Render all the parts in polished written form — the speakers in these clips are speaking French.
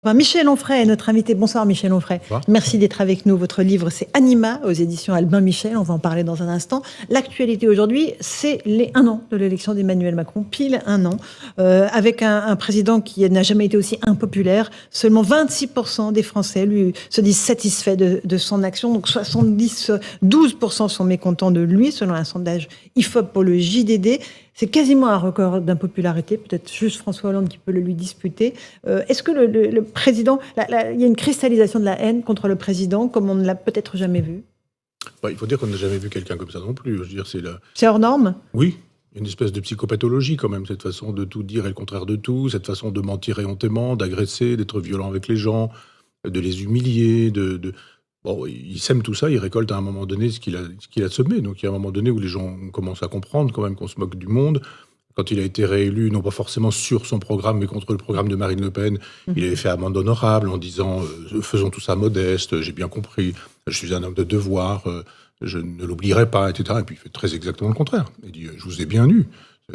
Michel Onfray est notre invité. Bonsoir Michel Onfray. Bonsoir. Merci d'être avec nous. Votre livre, c'est Anima, aux éditions Albin Michel. On va en parler dans un instant. L'actualité aujourd'hui, c'est les 1 an de l'élection d'Emmanuel Macron, pile 1 an, avec un président qui n'a jamais été aussi impopulaire. Seulement 26% des Français se disent satisfaits de son action. Donc 12% sont mécontents de lui, selon un sondage IFOP pour le JDD. C'est quasiment un record d'impopularité, peut-être juste François Hollande qui peut le lui disputer. Est-ce que le président, il y a une cristallisation de la haine contre le président, comme on ne l'a peut-être jamais vu? Il faut dire qu'on n'a jamais vu quelqu'un comme ça non plus. Je veux dire, c'est hors norme? Oui, une espèce de psychopathologie quand même, cette façon de tout dire et le contraire de tout, cette façon de mentir éhontément, d'agresser, d'être violent avec les gens, de les humilier, Bon, il sème tout ça, il récolte à un moment donné ce qu'il a semé. Donc il y a un moment donné où les gens commencent à comprendre quand même qu'on se moque du monde. Quand il a été réélu, non pas forcément sur son programme, mais contre le programme de Marine Le Pen, il avait fait amende honorable en disant faisons tout ça modeste, j'ai bien compris, je suis un homme de devoir, je ne l'oublierai pas, etc. Et puis il fait très exactement le contraire. Il dit je vous ai bien eu.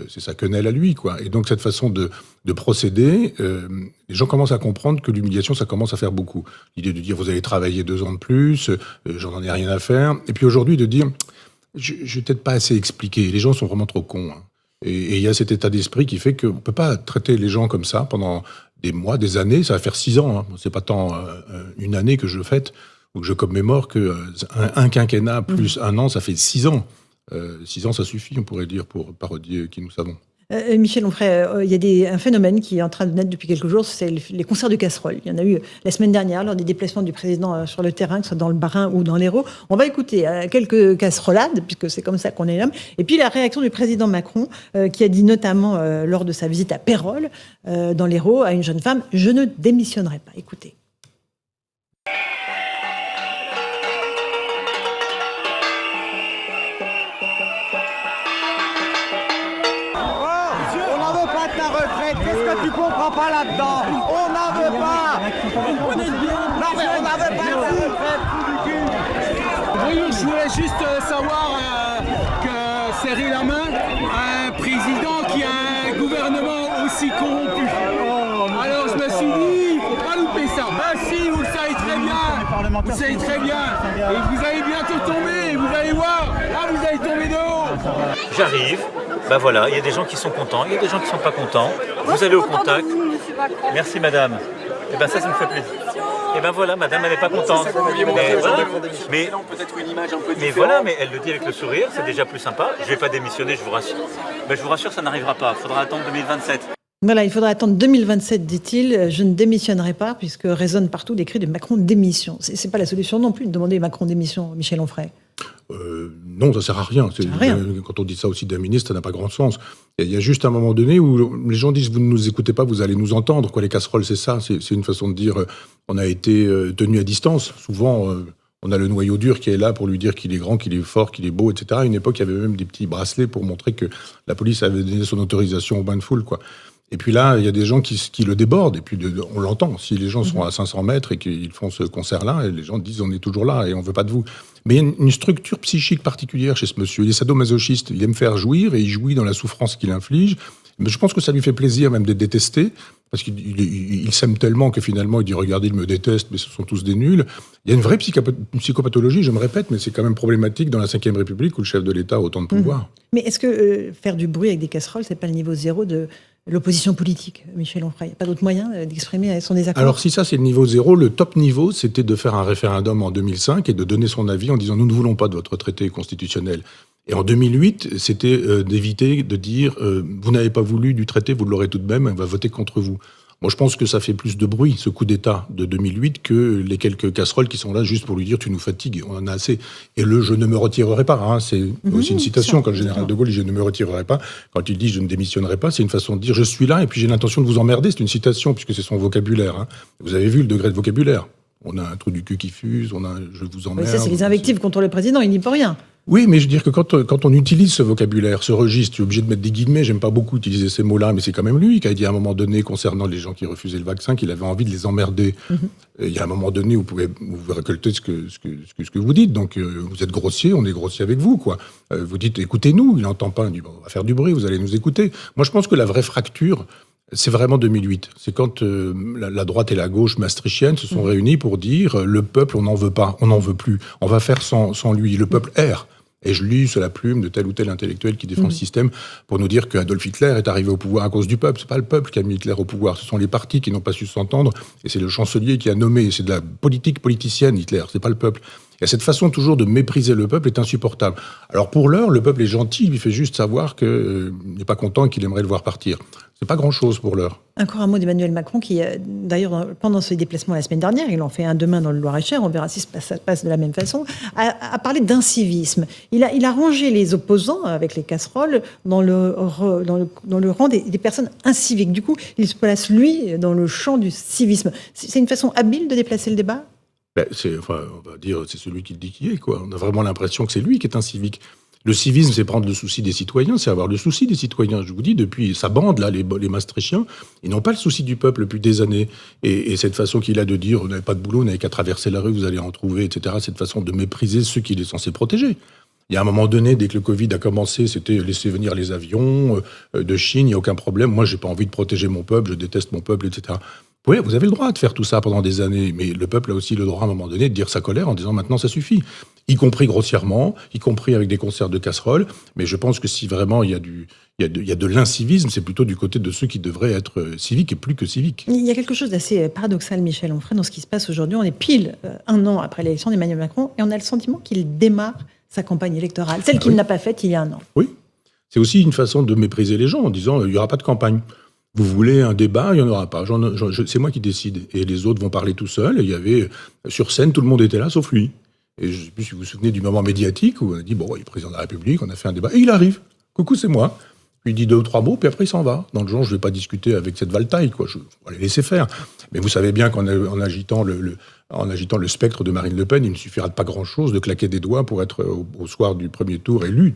C'est sa quenelle à lui, quoi. Et donc, cette façon de procéder, les gens commencent à comprendre que l'humiliation, ça commence à faire beaucoup. L'idée de dire, vous allez travailler 2 ans de plus, j'en ai rien à faire. Et puis aujourd'hui, de dire, je vais peut-être pas assez expliquer. Les gens sont vraiment trop cons. Hein. Et il y a cet état d'esprit qui fait qu'on peut pas traiter les gens comme ça pendant des mois, des années. Ça va faire 6 ans. Hein. C'est pas tant une année que je fête ou que je commémore qu'un quinquennat plus 1 an, ça fait 6 ans. 6 ans, ça suffit, on pourrait dire, pour parodier qui nous savons. Michel Onfray, il y a un phénomène qui est en train de naître depuis quelques jours, c'est les concerts de casseroles. Il y en a eu la semaine dernière lors des déplacements du président sur le terrain, que ce soit dans le Bas-Rhin ou dans l'Hérault. On va écouter quelques casserolades, puisque c'est comme ça qu'on les nomme. Et puis la réaction du président Macron, qui a dit notamment lors de sa visite à Pérols, dans l'Hérault, à une jeune femme, « Je ne démissionnerai pas ». Écoutez. Qu'est-ce que tu comprends pas là-dedans? On n'en veut pas! Non mais on n'en veut pas de ta retraite, trou du cul! Oui, je voulais juste savoir que serrer la main à un président qui a un gouvernement aussi corrompu. Alors je me suis dit, faut pas louper ça. Ben si, vous le savez très bien. Vous savez très bien. Et vous allez bientôt tomber, vous allez voir. Ah, vous allez tomber de haut. J'arrive, ben voilà, il y a des gens qui sont contents, il y a des gens qui ne sont pas contents. Vous allez au contact. Merci madame. Et ben ça me fait plaisir. Et ben voilà, madame, elle n'est pas contente. Mais voilà, mais elle le dit avec le sourire, c'est déjà plus sympa. Je ne vais pas démissionner, je vous rassure. Ben, je vous rassure, ça n'arrivera pas. Il faudra attendre 2027. Voilà, il faudra attendre 2027, dit-il. Je ne démissionnerai pas, puisque résonnent partout des cris de Macron démission. C'est pas la solution non plus de demander Macron démission, Michel Onfray. Non, ça sert à rien. Quand on dit ça aussi d'un ministre, ça n'a pas grand sens. Il y a juste un moment donné où les gens disent vous ne nous écoutez pas, vous allez nous entendre. Quoi, les casseroles, c'est ça. C'est une façon de dire on a été tenu à distance. Souvent, on a le noyau dur qui est là pour lui dire qu'il est grand, qu'il est fort, qu'il est beau, etc. À une époque, il y avait même des petits bracelets pour montrer que la police avait donné son autorisation au bain de foule, quoi. Et puis là, il y a des gens qui le débordent, et puis on l'entend. Si les gens sont à 500 mètres et qu'ils font ce concert-là, les gens disent on est toujours là et on veut pas de vous. Mais il y a une structure psychique particulière chez ce monsieur. Il est sadomasochiste, il aime faire jouir et il jouit dans la souffrance qu'il inflige. Mais je pense que ça lui fait plaisir même d'être détesté, parce qu'il s'aime tellement que finalement il dit regardez, il me déteste, mais ce sont tous des nuls. Il y a une vraie psychopathologie, je me répète, mais c'est quand même problématique dans la Ve République où le chef de l'État a autant de pouvoir. Mais est-ce que faire du bruit avec des casseroles, c'est pas le niveau zéro de l'opposition politique, Michel Onfray? Il n'y a pas d'autre moyen d'exprimer son désaccord? Alors si ça c'est le niveau zéro, le top niveau c'était de faire un référendum en 2005 et de donner son avis en disant nous ne voulons pas de votre traité constitutionnel. Et en 2008, c'était d'éviter de dire vous n'avez pas voulu du traité, vous l'aurez tout de même, on va voter contre vous. Moi, je pense que ça fait plus de bruit, ce coup d'État de 2008, que les quelques casseroles qui sont là juste pour lui dire « tu nous fatigues, on en a assez ». Et le « je ne me retirerai pas hein, », c'est aussi une citation. Quand le général de Gaulle dit « je ne me retirerai pas », quand il dit « je ne démissionnerai pas », c'est une façon de dire « je suis là et puis j'ai l'intention de vous emmerder ». C'est une citation, puisque c'est son vocabulaire. Hein. Vous avez vu le degré de vocabulaire. On a un trou du cul qui fuse, on a « je vous emmerde ». Ça, c'est les invectives contre le président, il n'y peut rien. Oui, mais je veux dire que quand on utilise ce vocabulaire, ce registre, tu es obligé de mettre des guillemets, j'aime pas beaucoup utiliser ces mots-là, mais c'est quand même lui qui a dit à un moment donné, concernant les gens qui refusaient le vaccin, qu'il avait envie de les emmerder. Il y a un moment donné où vous récoltez ce que vous dites, donc vous êtes grossier, on est grossier avec vous, quoi. Vous dites, écoutez-nous, il n'entend pas, il dit, bon, on va faire du bruit, vous allez nous écouter. Moi, je pense que la vraie fracture, C'est vraiment 2008. C'est quand la droite et la gauche maastrichtienne se sont réunies pour dire le peuple, on n'en veut pas, on n'en veut plus. On va faire sans lui. Le peuple erre. Et je lis sur la plume de tel ou tel intellectuel qui défend le système pour nous dire qu'Adolf Hitler est arrivé au pouvoir à cause du peuple. C'est pas le peuple qui a mis Hitler au pouvoir, ce sont les partis qui n'ont pas su s'entendre, et c'est le chancelier qui a nommé. C'est de la politique politicienne, Hitler, c'est pas le peuple. Et cette façon toujours de mépriser le peuple est insupportable. Alors pour l'heure, le peuple est gentil, il lui fait juste savoir qu'il n'est pas content et qu'il aimerait le voir partir. C'est pas grand-chose pour l'heure. Encore un mot d'Emmanuel Macron qui, d'ailleurs, pendant ce déplacement la semaine dernière, il en fait un demain dans le Loir-et-Cher, on verra si ça passe de la même façon, a parlé d'incivisme. Il a rangé les opposants avec les casseroles dans le rang des personnes inciviques. Du coup, il se place, lui, dans le champ du civisme. C'est une façon habile de déplacer le débat ? On va dire, c'est celui qui le dit qui est, quoi. On a vraiment l'impression que c'est lui qui est un civique. Le civisme, c'est prendre le souci des citoyens, c'est avoir le souci des citoyens. Je vous dis, depuis sa bande, là, les maastrichtiens, ils n'ont pas le souci du peuple depuis des années. Et cette façon qu'il a de dire, vous n'avez pas de boulot, vous n'avez qu'à traverser la rue, vous allez en trouver, etc., cette façon de mépriser ceux qu'il est censé protéger. Il y a un moment donné, dès que le Covid a commencé, c'était laisser venir les avions de Chine, il n'y a aucun problème. Moi, j'ai pas envie de protéger mon peuple, je déteste mon peuple, etc. Oui, vous avez le droit de faire tout ça pendant des années, mais le peuple a aussi le droit, à un moment donné, de dire sa colère en disant maintenant ça suffit. Y compris grossièrement, y compris avec des concerts de casseroles. Mais je pense que si vraiment il y a de l'incivisme, c'est plutôt du côté de ceux qui devraient être civiques et plus que civiques. Il y a quelque chose d'assez paradoxal, Michel Onfray, dans ce qui se passe aujourd'hui. On est pile un an après l'élection d'Emmanuel Macron et on a le sentiment qu'il démarre sa campagne électorale, celle qu'il n'a pas faite il y a un an. Oui, c'est aussi une façon de mépriser les gens en disant il n'y aura pas de campagne. Vous voulez un débat, il n'y en aura pas. C'est moi qui décide. Et les autres vont parler tout seuls. Il y avait, sur scène, tout le monde était là, sauf lui. Et je ne sais plus si vous vous souvenez du moment médiatique où on a dit, bon, il est président de la République, on a fait un débat. Et il arrive. Coucou, c'est moi. Puis il dit 2 ou 3 mots, puis après il s'en va. Dans le genre, je ne vais pas discuter avec cette valtaille, quoi. Je vais les laisser faire. Mais vous savez bien qu'en agitant le spectre de Marine Le Pen, il ne suffira de pas grand-chose de claquer des doigts pour être au soir du premier tour élu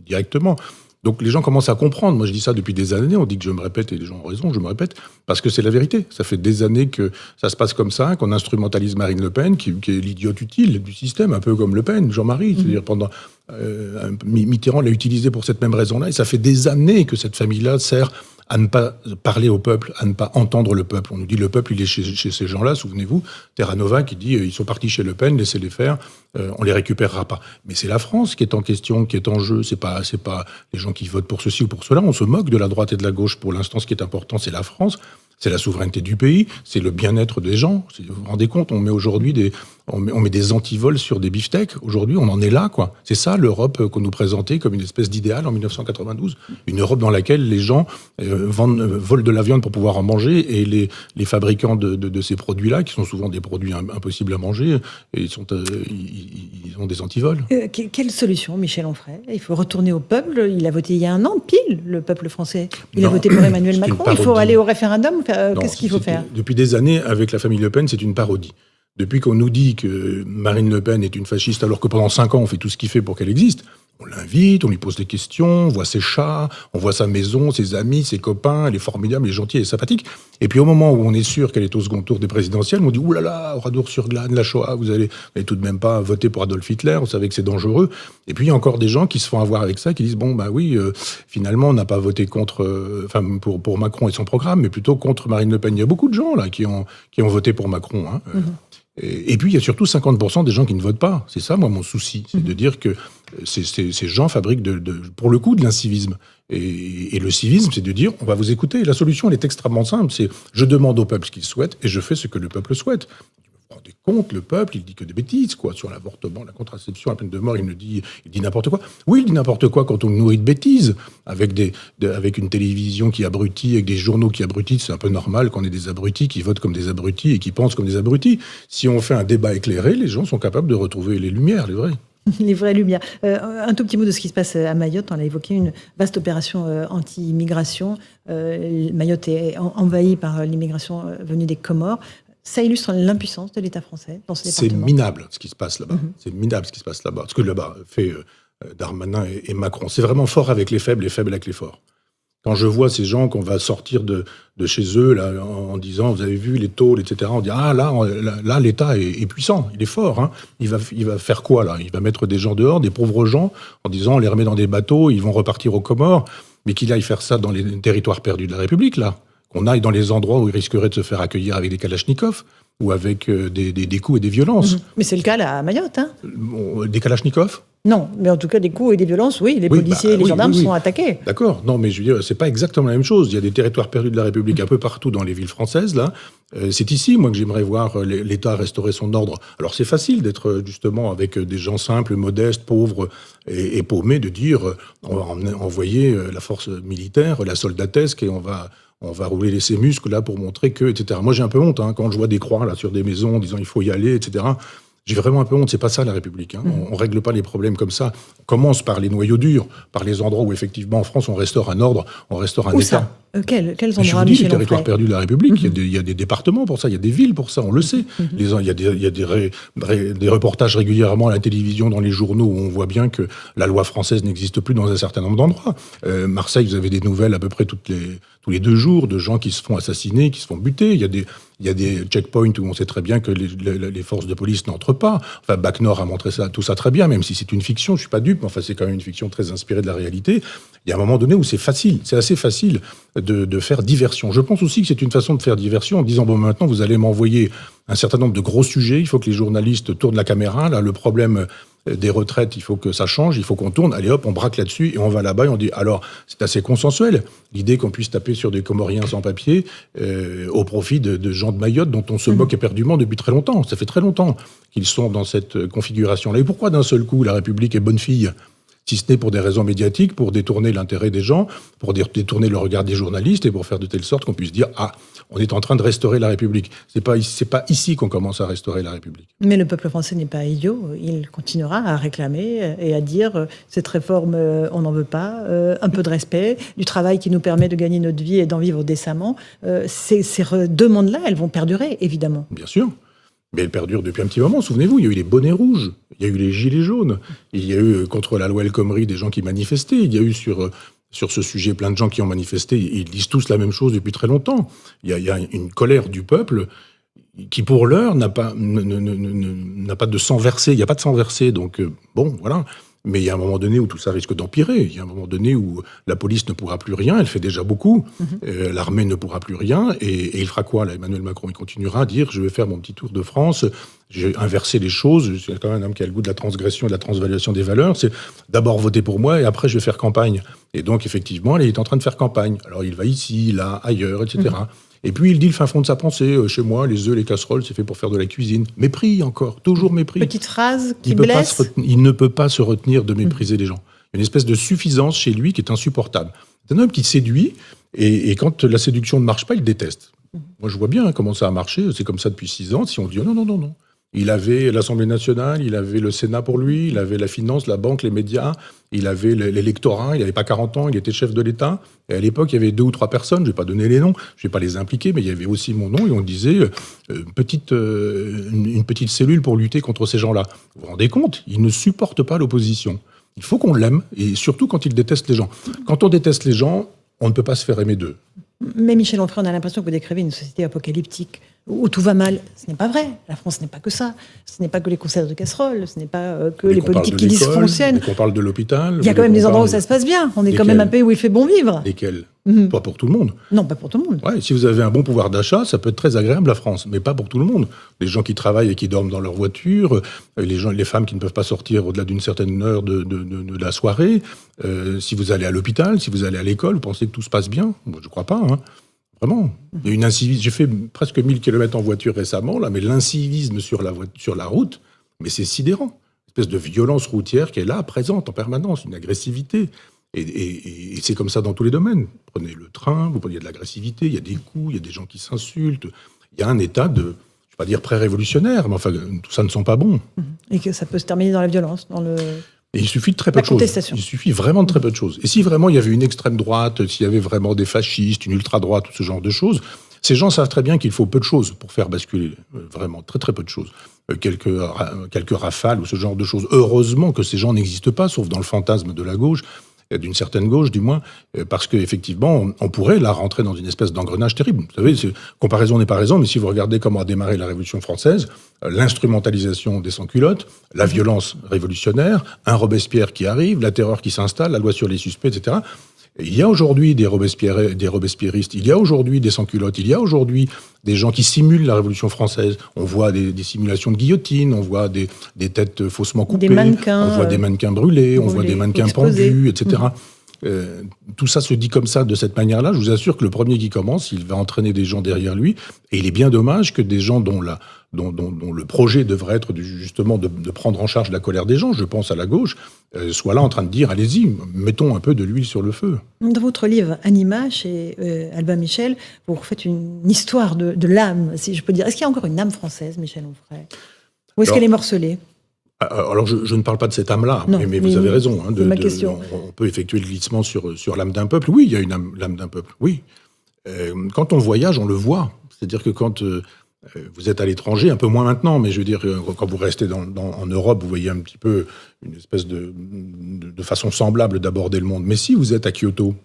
directement. Donc les gens commencent à comprendre. Moi, je dis ça depuis des années. On dit que je me répète et les gens ont raison, je me répète, parce que c'est la vérité. Ça fait des années que ça se passe comme ça, qu'on instrumentalise Marine Le Pen, qui est l'idiote utile du système, un peu comme Le Pen, Jean-Marie. C'est-à-dire pendant Mitterrand l'a utilisé pour cette même raison-là. Et ça fait des années que cette famille-là sert à ne pas parler au peuple, à ne pas entendre le peuple. On nous dit le peuple, il est chez ces gens-là, souvenez-vous, Terra Nova qui dit ils sont partis chez Le Pen, laissez-les faire, on les récupérera pas. Mais c'est la France qui est en question, qui est en jeu, c'est pas les gens qui votent pour ceci ou pour cela, on se moque de la droite et de la gauche. Pour l'instant, ce qui est important, c'est la France, c'est la souveraineté du pays, c'est le bien-être des gens. Vous vous rendez compte, on met aujourd'hui on met des antivols sur des beefsteaks. Aujourd'hui, on en est là, quoi. C'est ça l'Europe qu'on nous présentait comme une espèce d'idéal en 1992. Une Europe dans laquelle les gens volent de la viande pour pouvoir en manger et les fabricants de ces produits-là, qui sont souvent des produits impossibles à manger, et ils ont des antivols. Quelle solution, Michel Onfray ? Il faut retourner au peuple. Il a voté il y a un an, pile, le peuple français. Il a voté pour Emmanuel Macron. Il faut aller au référendum. Qu'est-ce qu'il faut faire ? Depuis des années, avec la famille Le Pen, c'est une parodie. Depuis qu'on nous dit que Marine Le Pen est une fasciste, alors que pendant 5 ans, on fait tout ce qu'il fait pour qu'elle existe, on l'invite, on lui pose des questions, on voit ses chats, on voit sa maison, ses amis, ses copains, elle est formidable, elle est gentille, elle est sympathique. Et puis au moment où on est sûr qu'elle est au second tour des présidentielles, on dit « Ouh là là, Oradour-sur-Glane, la Shoah, vous allez tout de même pas voter pour Adolf Hitler, vous savez que c'est dangereux. » Et puis il y a encore des gens qui se font avoir avec ça, qui disent « Bon, bah oui, finalement, on n'a pas voté pour Macron et son programme, mais plutôt contre Marine Le Pen. » Il y a beaucoup de gens là qui ont voté pour Macron, hein. Et puis, il y a surtout 50% des gens qui ne votent pas. C'est ça, moi, mon souci. C'est de dire que ces gens fabriquent, pour le coup, de l'incivisme. Et le civisme, c'est de dire, on va vous écouter. La solution, elle est extrêmement simple. C'est, je demande au peuple ce qu'il souhaite et je fais ce que le peuple souhaite. Vous vous rendez compte, le peuple, il dit que des bêtises, quoi. Sur l'avortement, la contraception, la peine de mort, il dit n'importe quoi. Oui, il dit n'importe quoi quand on le nourrit de bêtises. Avec une télévision qui abrutit, avec des journaux qui abrutissent, c'est un peu normal qu'on ait des abrutis qui votent comme des abrutis et qui pensent comme des abrutis. Si on fait un débat éclairé, les gens sont capables de retrouver les lumières, les vraies. Les vraies lumières. Un tout petit mot de ce qui se passe à Mayotte. On a évoqué une vaste opération anti-immigration. Mayotte est envahie par l'immigration venue des Comores. Ça illustre l'impuissance de l'État français dans ce département. C'est minable ce qui se passe là-bas. C'est minable ce qui se passe là-bas. Ce que là-bas fait Darmanin et Macron. C'est vraiment fort avec les faibles et faible avec les forts. Quand je vois ces gens qu'on va sortir de chez eux là, en disant, vous avez vu les tôles, etc., on dit, ah là l'État est puissant, il est fort. Hein. Il va faire quoi là ? Il va mettre des gens dehors, des pauvres gens, en disant, on les remet dans des bateaux, ils vont repartir aux Comores, mais qu'il aille faire ça dans les territoires perdus de la République, là. qu'on aille dans les endroits où il risquerait de se faire accueillir avec des kalachnikovs ou avec des coups et des violences. Mais c'est le cas là, à Mayotte. Hein. Des kalachnikovs? Non, mais en tout cas, des coups et des violences, oui, les policiers et les gendarmes sont attaqués. D'accord, non, mais je veux dire, c'est pas exactement la même chose. Il y a des territoires perdus de la République un peu partout dans les villes françaises, là. C'est ici, moi, que j'aimerais voir l'État restaurer son ordre. Alors, c'est facile d'être, justement, avec des gens simples, modestes, pauvres et paumés, de dire, on va envoyer la force militaire, la soldatesque, et on va rouler ses muscles, là, pour montrer que, etc. Moi, j'ai un peu honte, hein, quand je vois des croix, là, sur des maisons, en disant, il faut y aller, etc. J'ai vraiment un peu honte, c'est pas ça la République. Hein. On règle pas les problèmes comme ça. On commence par les noyaux durs, par les endroits où effectivement en France on restaure un ordre, on restaure un Où État. ça Quels Je endroits, vous dis, les Michel territoires Onfray? perdus de la République, il y a des départements pour ça, il y a des villes pour ça, on le sait. Il y a des reportages régulièrement à la télévision, dans les journaux, où on voit bien que la loi française n'existe plus dans un certain nombre d'endroits. Marseille, vous avez des nouvelles à peu près tous les 2 jours de gens qui se font assassiner, qui se font buter. Il y a des checkpoints où on sait très bien que les forces de police n'entrent pas. Enfin, Bac Nord a montré tout ça très bien, même si c'est une fiction, je suis pas dupe, mais enfin, c'est quand même une fiction très inspirée de la réalité. Il y a un moment donné où c'est assez facile de faire diversion. Je pense aussi que c'est une façon de faire diversion en disant, bon, maintenant, vous allez m'envoyer un certain nombre de gros sujets, il faut que les journalistes tournent la caméra, là, le problème des retraites, il faut que ça change, il faut qu'on tourne, allez hop, on braque là-dessus et on va là-bas et on dit, alors, c'est assez consensuel, l'idée qu'on puisse taper sur des Comoriens sans papier au profit de gens de Mayotte dont on se moque éperdument depuis très longtemps. Ça fait très longtemps qu'ils sont dans cette configuration-là. Et pourquoi d'un seul coup la République est bonne fille ? Si ce n'est pour des raisons médiatiques, pour détourner l'intérêt des gens, pour détourner le regard des journalistes et pour faire de telle sorte qu'on puisse dire « Ah, on est en train de restaurer la République ». C'est pas ici qu'on commence à restaurer la République. Mais le peuple français n'est pas idiot. Il continuera à réclamer et à dire cette réforme, on n'en veut pas, un peu de respect, du travail qui nous permet de gagner notre vie et d'en vivre décemment. Ces demandes-là, elles vont perdurer, évidemment. Bien sûr. Mais elles perdurent depuis un petit moment. Souvenez-vous, il y a eu les bonnets rouges, il y a eu les gilets jaunes, il y a eu contre la loi El Khomri des gens qui manifestaient, il y a eu sur ce sujet plein de gens qui ont manifesté, ils disent tous la même chose depuis très longtemps. Il y a une colère du peuple qui, pour l'heure, n'a pas de sang versé. Il n'y a pas de sang versé, donc bon, voilà. Mais il y a un moment donné où tout ça risque d'empirer. Il y a un moment donné où la police ne pourra plus rien, elle fait déjà beaucoup. L'armée ne pourra plus rien. Et il fera quoi, là, Emmanuel Macron? Il continuera à dire, je vais faire mon petit tour de France, je vais inverser les choses. C'est quand même un homme qui a le goût de la transgression et de la transvaluation des valeurs. C'est d'abord voter pour moi et après je vais faire campagne. Et donc, effectivement, il est en train de faire campagne. Alors, il va ici, là, ailleurs, etc. Et puis, il dit le fin fond de sa pensée. Chez moi, les œufs, les casseroles, c'est fait pour faire de la cuisine. Mépris, encore. Toujours mépris. Petite phrase qui blesse. Il ne peut pas se retenir de mépriser les gens. Une espèce de suffisance chez lui qui est insupportable. C'est un homme qui séduit, et quand la séduction ne marche pas, il déteste. Moi, je vois bien comment ça a marché. C'est comme ça depuis 6 ans. Si on dit non. Il avait l'Assemblée nationale, il avait le Sénat pour lui, il avait la finance, la banque, les médias, il avait l'électorat, il n'avait pas 40 ans, il était chef de l'État. Et à l'époque, il y avait 2 ou 3 personnes, je ne vais pas donner les noms, je ne vais pas les impliquer, mais il y avait aussi mon nom, et on disait une petite cellule pour lutter contre ces gens-là. Vous vous rendez compte? Il ne supporte pas l'opposition. Il faut qu'on l'aime, et surtout quand il déteste les gens. Quand on déteste les gens, on ne peut pas se faire aimer d'eux. Mais Michel Onfray, on a l'impression que vous décrivez une société apocalyptique où tout va mal. Ce n'est pas vrai. La France n'est pas que ça. Ce n'est pas que les conserves de casseroles. Ce n'est pas que les politiques qui dysfonctionnent. On parle de l'hôpital. Il y a quand même des endroits où ça se passe bien. On est quand même un pays où il fait bon vivre. Lesquels? Pas pour tout le monde. Non, pas pour tout le monde. Ouais, si vous avez un bon pouvoir d'achat, ça peut être très agréable, la France, mais pas pour tout le monde. Les gens qui travaillent et qui dorment dans leur voiture, les femmes qui ne peuvent pas sortir au-delà d'une certaine heure de la soirée, si vous allez à l'hôpital, si vous allez à l'école, vous pensez que tout se passe bien? Moi, je crois pas, hein. Vraiment. Il y a une incivisme. J'ai fait presque 1000 km en voiture récemment, là, mais l'incivisme sur la route, mais c'est sidérant. Une espèce de violence routière qui est là, présente en permanence, une agressivité. Et c'est comme ça dans tous les domaines. Prenez le train, il y a de l'agressivité, il y a des coups, il y a des gens qui s'insultent. Il y a un état de, je ne vais pas dire pré-révolutionnaire, mais enfin, tout ça ne sont pas bons. Et que ça peut se terminer dans la violence, dans le... Et il suffit de très peu de choses. Il suffit vraiment de très peu de choses. Et si vraiment il y avait une extrême droite, s'il y avait vraiment des fascistes, une ultra-droite, tout ce genre de choses, ces gens savent très bien qu'il faut peu de choses pour faire basculer. Vraiment, très très peu de choses. Quelques rafales ou ce genre de choses. Heureusement que ces gens n'existent pas, sauf dans le fantasme de la gauche, d'une certaine gauche du moins, parce qu'effectivement, on pourrait là rentrer dans une espèce d'engrenage terrible. Vous savez, comparaison n'est pas raison, mais si vous regardez comment a démarré la Révolution française, l'instrumentalisation des sans-culottes, la violence révolutionnaire, un Robespierre qui arrive, la terreur qui s'installe, la loi sur les suspects, etc. Il y a aujourd'hui des robespierristes, il y a aujourd'hui des sans-culottes, il y a aujourd'hui des gens qui simulent la Révolution française. On voit des simulations de guillotine, on voit des têtes faussement coupées, on voit des mannequins brûlés, on voit des mannequins pendus, etc. Tout ça se dit comme ça, de cette manière-là. Je vous assure que le premier qui commence, il va entraîner des gens derrière lui. Et il est bien dommage que des gens dont le projet devrait être justement de prendre en charge la colère des gens, je pense à la gauche, soient là en train de dire « allez-y, mettons un peu de l'huile sur le feu ». Dans votre livre Anima, chez Albin Michel, vous refaites une histoire de l'âme, si je peux dire. Est-ce qu'il y a encore une âme française, Michel Onfray? Ou est-ce qu'elle est morcelée? Alors, je ne parle pas de cette âme-là, mais vous avez raison. Hein, ma question. On peut effectuer le glissement sur l'âme d'un peuple. Oui, il y a l'âme d'un peuple, oui. Quand on voyage, on le voit. C'est-à-dire que quand vous êtes à l'étranger, un peu moins maintenant, mais je veux dire, quand vous restez en Europe, vous voyez un petit peu une espèce de façon semblable d'aborder le monde. Mais si vous êtes à Kyoto,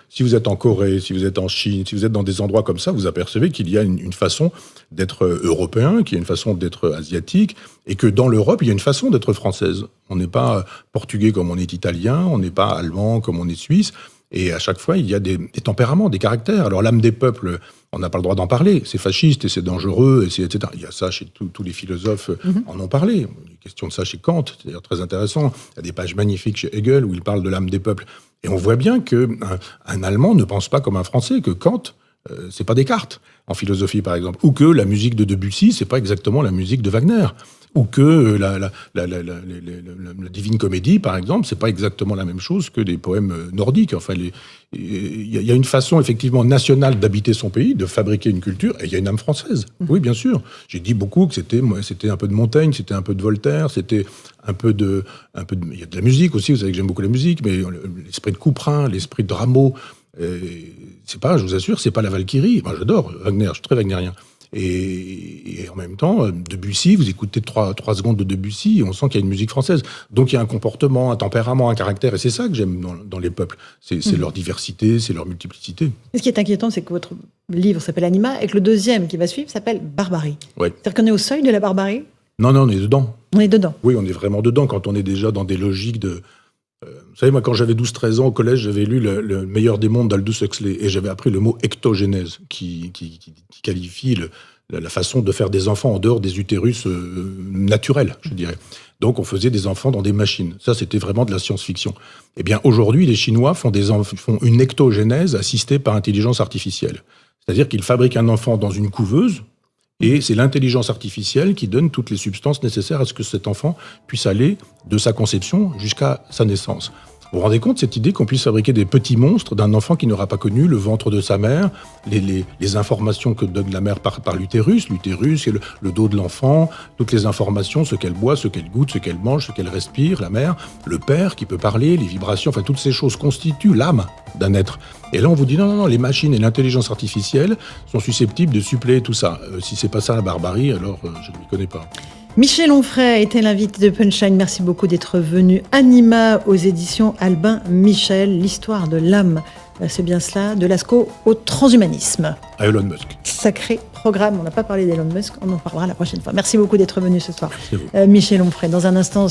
si vous êtes en Corée, si vous êtes en Chine, si vous êtes dans des endroits comme ça, vous apercevez qu'il y a une façon d'être européen, qu'il y a une façon d'être asiatique, et que dans l'Europe, il y a une façon d'être française. On n'est pas portugais comme on est italien, on n'est pas allemand comme on est suisse, et à chaque fois, il y a des tempéraments, des caractères. Alors l'âme des peuples, on n'a pas le droit d'en parler, c'est fasciste et c'est dangereux, etc. Il y a ça chez tous les philosophes en ont parlé. Il y a une question de ça chez Kant, c'est d'ailleurs très intéressant. Il y a des pages magnifiques chez Hegel où il parle de l'âme des peuples. Et on voit bien qu'un Allemand ne pense pas comme un Français, que Kant, c'est pas Descartes, en philosophie par exemple, ou que la musique de Debussy, c'est pas exactement la musique de Wagner, ou que la Divine Comédie, par exemple, c'est pas exactement la même chose que des poèmes nordiques. Enfin, il y a une façon effectivement nationale d'habiter son pays, de fabriquer une culture, et il y a une âme française. Oui, bien sûr. J'ai dit beaucoup que c'était un peu de Montaigne, c'était un peu de Voltaire, c'était un peu de. Il y a de la musique aussi. Vous savez que j'aime beaucoup la musique, mais l'esprit de Couperin, l'esprit de Rameau. C'est pas, je vous assure, c'est pas la Valkyrie. Moi, j'adore Wagner, je suis très wagnerien. Et en même temps, Debussy, vous écoutez 3 secondes de Debussy, et on sent qu'il y a une musique française. Donc il y a un comportement, un tempérament, un caractère, et c'est ça que j'aime dans les peuples. C'est leur diversité, c'est leur multiplicité. Et ce qui est inquiétant, c'est que votre livre s'appelle Anima, et que le deuxième qui va suivre s'appelle Barbarie. Ouais. C'est-à-dire qu'on est au seuil de la barbarie? Non, on est dedans. On est dedans. Oui, on est vraiment dedans, quand on est déjà dans des logiques de... Vous savez, moi, quand j'avais 12-13 ans au collège, j'avais lu le Meilleur des mondes d'Aldous Huxley, et j'avais appris le mot ectogénèse, qui qualifie la façon de faire des enfants en dehors des utérus naturels, je dirais. Donc, on faisait des enfants dans des machines. Ça, c'était vraiment de la science-fiction. Eh bien, aujourd'hui, les Chinois font une ectogénèse assistée par intelligence artificielle. C'est-à-dire qu'ils fabriquent un enfant dans une couveuse, et c'est l'intelligence artificielle qui donne toutes les substances nécessaires à ce que cet enfant puisse aller de sa conception jusqu'à sa naissance. Vous vous rendez compte, cette idée qu'on puisse fabriquer des petits monstres d'un enfant qui n'aura pas connu le ventre de sa mère, les informations que donne la mère par l'utérus, et le dos de l'enfant, toutes les informations, ce qu'elle boit, ce qu'elle goûte, ce qu'elle mange, ce qu'elle respire, la mère, le père qui peut parler, les vibrations, enfin toutes ces choses constituent l'âme d'un être. Et là, on vous dit non, les machines et l'intelligence artificielle sont susceptibles de suppléer tout ça. Si c'est pas ça la barbarie, alors je ne m'y connais pas. Michel Onfray était l'invité de Punchline. Merci beaucoup d'être venu. Anima aux éditions Albin Michel, l'histoire de l'âme. C'est bien cela, de Lascaux au transhumanisme. À Elon Musk. Sacré programme. On n'a pas parlé d'Elon Musk, on en parlera la prochaine fois. Merci beaucoup d'être venu ce soir. Merci à vous. Michel Onfray, dans un instant.